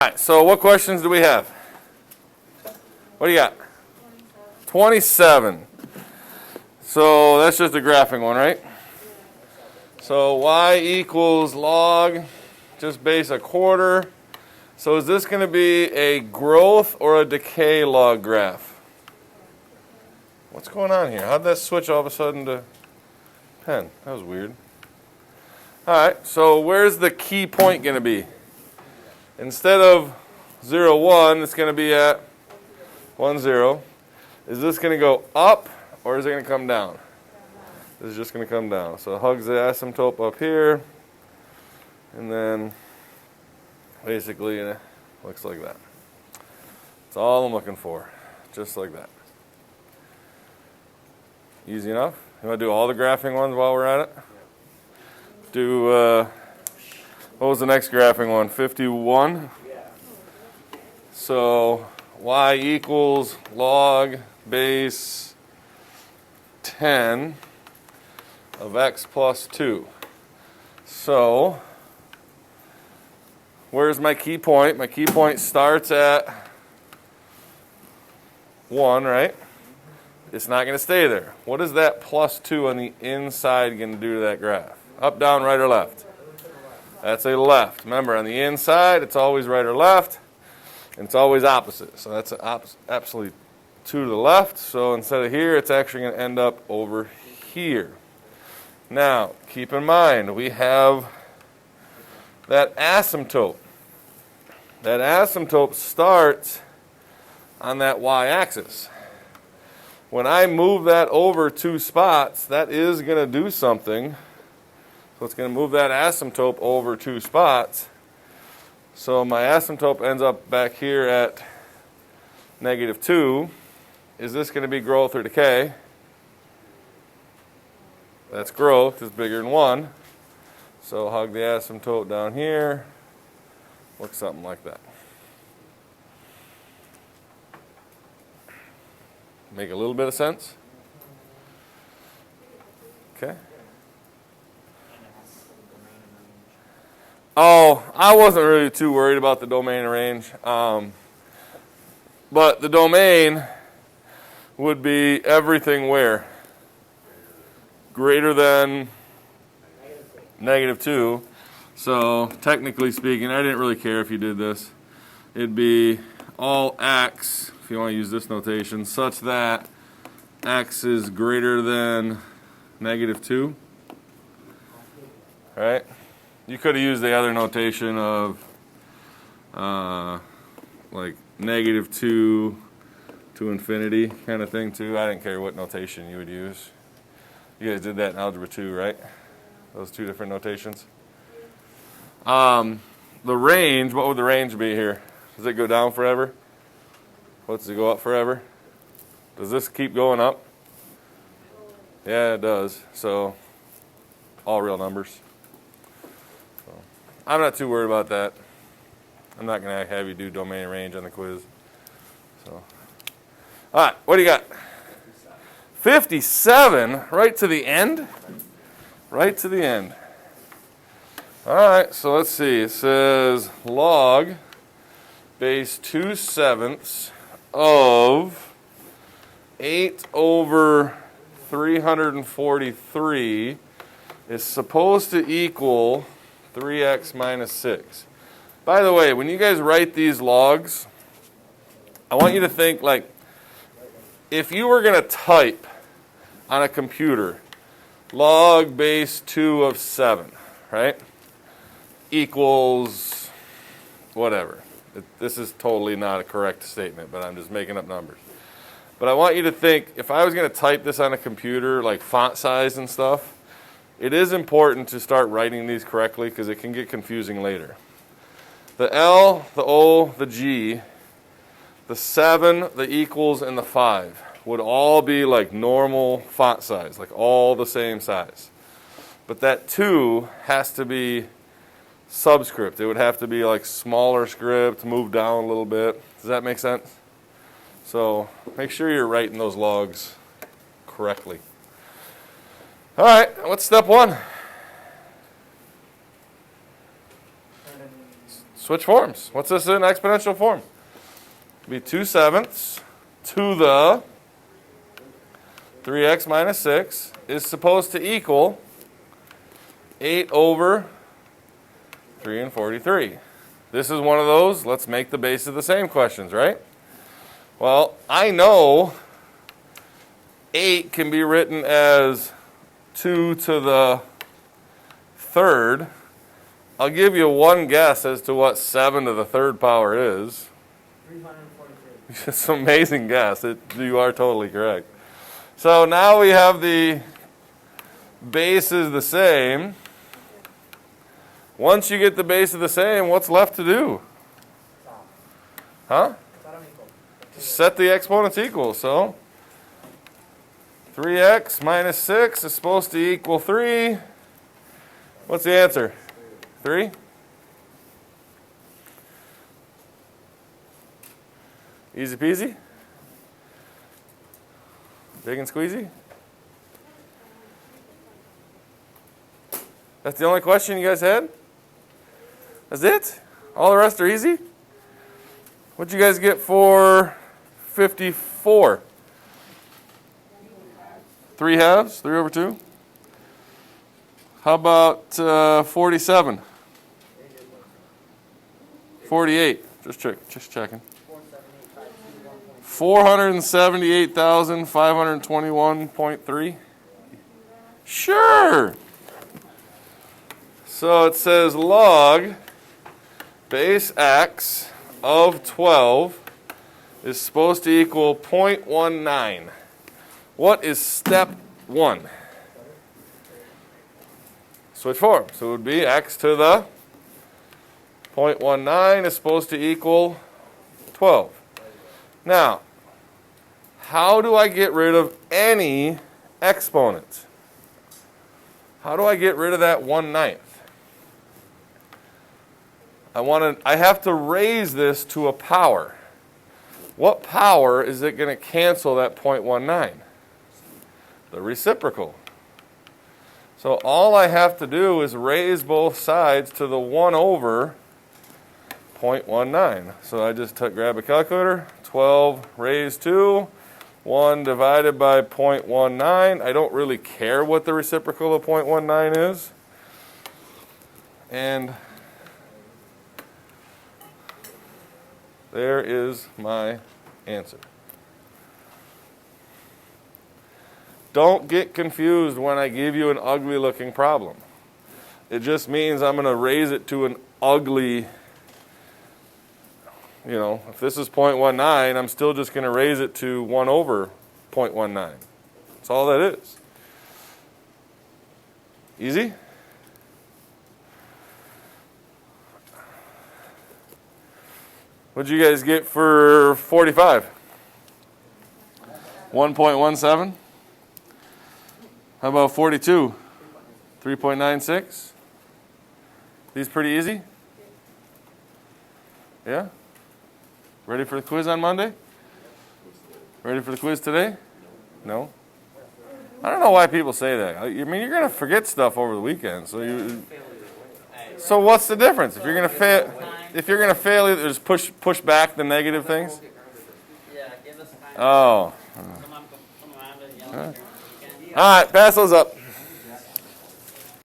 All right, so what questions do we have? What do you got? 27. So that's just a graphing one, right? So y equals log, just base a quarter. So is this going to be a growth or a decay log graph? What's going on here? How'd that switch all of a sudden to pen? That was weird. All right, so where's the key point going to be? Instead of 0, 1, it's going to be at 1, 0. Is this going to go up or is it going to come down? This is just going to come down. So it hugs the asymptote up here, and then basically it looks like that. That's all I'm looking for, just like that. Easy enough? You want to do all the graphing ones while we're at it? Do, what was the next graphing one? 51? So y equals log base 10 of x plus 2. So where's my key point? My key point starts at 1, right? It's not going to stay there. What is that plus 2 on the inside going to do to that graph? Up, down, right, or left? That's a left. Remember, on the inside, it's always right or left, and it's always opposite. So that's absolutely 2 to the left. So instead of here, it's actually going to end up over here. Now, keep in mind, we have that asymptote. That asymptote starts on that y-axis. When I move that over 2 spots, that is going to do something. So it's going to move that asymptote over 2 spots. So my asymptote ends up back here at -2. Is this going to be growth or decay? That's growth. It's bigger than 1. So hug the asymptote down here. Looks something like that. Make a little bit of sense? Okay. Oh, I wasn't really too worried about the domain and range. But the domain would be everything where? Greater than -2. So technically speaking, I didn't really care if you did this. It'd be all x, if you want to use this notation, such that x is greater than -2. All right? You could have used the other notation of like -2 to infinity kind of thing too. I didn't care what notation you would use. You guys did that in Algebra 2, right? Those 2 different notations. The range, what would the range be here? Does it go down forever? What, does it go up forever? Does this keep going up? Yeah, it does. So all real numbers. I'm not too worried about that. I'm not going to have you do domain and range on the quiz. So, all right, what do you got? 57, right to the end? Right to the end. All right, so let's see. It says log base 2/7 of 8 over 343 is supposed to equal 3x minus 6. By the way, when you guys write these logs, I want you to think like if you were going to type on a computer log base 2 of 7, right, equals whatever. This is totally not a correct statement, but I'm just making up numbers. But I want you to think if I was going to type this on a computer, like font size and stuff, it is important to start writing these correctly because it can get confusing later. The L, the O, the G, the 7, the equals, and the 5 would all be like normal font size, like all the same size. But that 2 has to be subscript. It would have to be like smaller script, move down a little bit. Does that make sense? So make sure you're writing those logs correctly. All right, what's step 1? switch forms. What's this in exponential form? It'll be 2/7 to the 3x minus 6 is supposed to equal 8 over 3 and 43. This is one of those, let's make the base of the same questions, right? Well, I know 8 can be written as 2 to the 3rd. I'll give you one guess as to what 7 to the 3rd power is. 343. It's an amazing guess. You are totally correct. So now we have the base is the same. Once you get the base of the same, what's left to do? Huh? Set the exponents equal. So 3x minus 6 is supposed to equal 3. What's the answer? 3? Easy peasy? Big and squeezy? That's the only question you guys had? That's it? All the rest are easy? What'd you guys get for 54? 3 halves? 3 over 2? How about 47? 48. Just checking. 478,521.3. Sure. So it says log base x of 12 is supposed to equal 0.19. What is step 1? Switch form. So it would be x to the 0.19 is supposed to equal 12. Now, how do I get rid of any exponent? How do I get rid of that 1/9? I have to raise this to a power. What power is it going to cancel that 0.19? The reciprocal. So all I have to do is raise both sides to the 1 over 0.19. So I just grab a calculator, 12 raised to 1 divided by 0.19. I don't really care what the reciprocal of 0.19 is. And there is my answer. Don't get confused when I give you an ugly looking problem. It just means I'm going to raise it to an ugly, if this is 0.19, I'm still just going to raise it to 1 over 0.19. That's all that is. Easy? What'd you guys get for 45? 1.17? How about 42? 3.96? These pretty easy? Yeah? Ready for the quiz on Monday? Ready for the quiz today? No? I don't know why people say that. I mean, you're going to forget stuff over the weekend. So what's the difference? If you're going to fail, just push back the negative things? Oh. All right, pass those up.